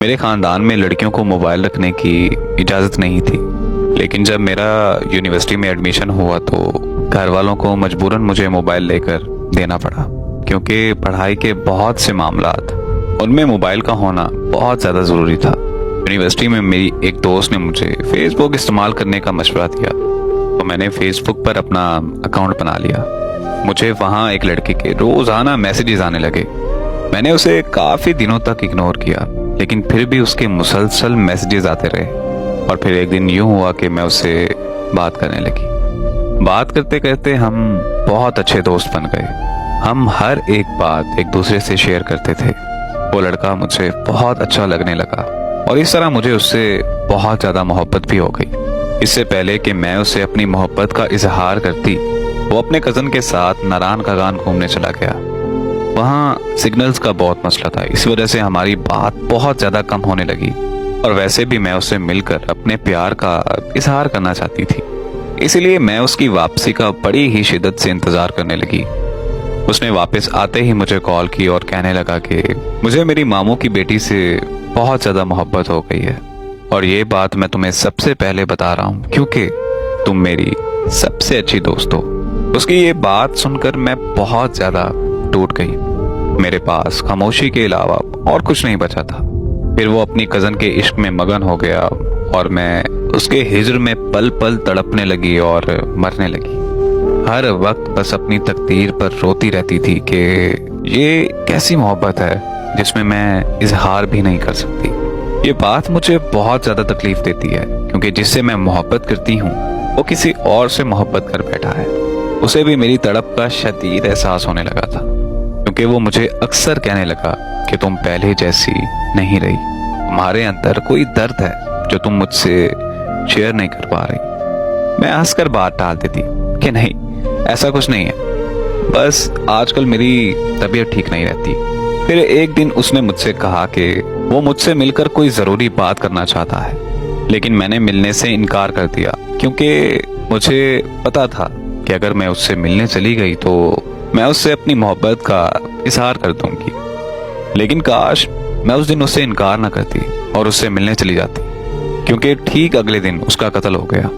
मेरे ख़ानदान में लड़कियों को मोबाइल रखने की इजाज़त नहीं थी, लेकिन जब मेरा यूनिवर्सिटी में एडमिशन हुआ तो घर वालों को मजबूरन मुझे मोबाइल लेकर देना पड़ा, क्योंकि पढ़ाई के बहुत से मामलात उनमें मोबाइल का होना बहुत ज़्यादा ज़रूरी था। यूनिवर्सिटी में मेरी एक दोस्त ने मुझे फेसबुक इस्तेमाल करने का मशवरा दिया, तो मैंने फेसबुक पर अपना अकाउंट बना लिया। मुझे वहाँ एक लड़के के रोज़ाना मैसेजेस आने लगे। मैंने उसे काफ़ी दिनों तक इग्नोर किया, लेकिन फिर भी उसके मुसलसल मैसेजेस आते रहे और फिर एक दिन यूं हुआ कि मैं उससे बात करने लगी। बात करते करते हम बहुत अच्छे दोस्त बन गए। हम हर एक बात एक दूसरे से शेयर करते थे। वो लड़का मुझे बहुत अच्छा लगने लगा और इस तरह मुझे उससे बहुत ज़्यादा मोहब्बत भी हो गई। इससे पहले कि मैं उसे अपनी मोहब्बत का इजहार करती, वो अपने कज़न के साथ नारायण खगान घूमने चला गया। वहाँ सिग्नल्स का बहुत मसला था, इस वजह से हमारी बात बहुत ज़्यादा कम होने लगी और वैसे भी मैं उससे मिलकर अपने प्यार का इजहार करना चाहती थी। इसीलिए मैं उसकी वापसी का बड़ी ही शिद्दत से इंतज़ार करने लगी। उसने वापस आते ही मुझे कॉल की और कहने लगा कि मुझे मेरी मामू की बेटी से बहुत ज़्यादा मोहब्बत हो गई है और ये बात मैं तुम्हें सबसे पहले बता रहा हूँ क्योंकि तुम मेरी सबसे अच्छी दोस्त हो। उसकी ये बात सुनकर मैं बहुत ज़्यादा टूट गई। मेरे पास खामोशी के अलावा और कुछ नहीं बचा था। फिर वो अपनी कज़न के इश्क में मगन हो गया और मैं उसके हिज्र में पल पल तड़पने लगी और मरने लगी। हर वक्त बस अपनी तकदीर पर रोती रहती थी कि ये कैसी मोहब्बत है जिसमें मैं इजहार भी नहीं कर सकती। ये बात मुझे बहुत ज़्यादा तकलीफ देती है क्योंकि जिससे मैं मोहब्बत करती हूँ वो किसी और से मोहब्बत कर बैठा है। उसे भी मेरी तड़प का शदीद एहसास होने लगा था, क्योंकि वो मुझे अक्सर कहने लगा कि तुम पहले जैसी नहीं रही, तुम्हारे अंदर कोई दर्द है जो तुम मुझसे शेयर नहीं कर पा रही। मैं हंसकर बात टाल देती कि नहीं, ऐसा कुछ नहीं है, बस आजकल मेरी तबीयत ठीक नहीं रहती। फिर एक दिन उसने मुझसे कहा कि वो मुझसे मिलकर कोई ज़रूरी बात करना चाहता है, लेकिन मैंने मिलने से इनकार कर दिया क्योंकि मुझे पता था कि अगर मैं उससे मिलने चली गई तो मैं उससे अपनी मोहब्बत का इजहार कर दूंगी। लेकिन काश मैं उस दिन उससे इनकार ना करती और उससे मिलने चली जाती, क्योंकि ठीक अगले दिन उसका कत्ल हो गया।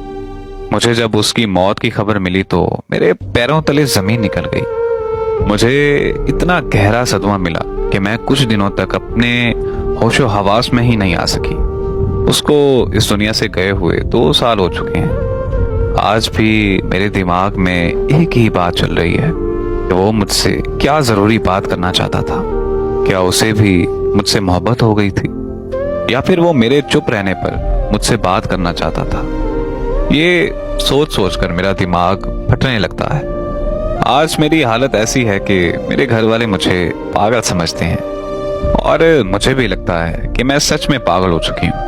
मुझे जब उसकी मौत की खबर मिली तो मेरे पैरों तले जमीन निकल गई। मुझे इतना गहरा सदमा मिला कि मैं कुछ दिनों तक अपने होशो हवास में ही नहीं आ सकी। उसको इस दुनिया से गए हुए 2 साल हो चुके हैं। आज भी मेरे दिमाग में एक ही बात चल रही है कि वो मुझसे क्या ज़रूरी बात करना चाहता था। क्या उसे भी मुझसे मोहब्बत हो गई थी या फिर वो मेरे चुप रहने पर मुझसे बात करना चाहता था। ये सोच सोच कर मेरा दिमाग फटने लगता है। आज मेरी हालत ऐसी है कि मेरे घर वाले मुझे पागल समझते हैं और मुझे भी लगता है कि मैं सच में पागल हो चुकी हूँ।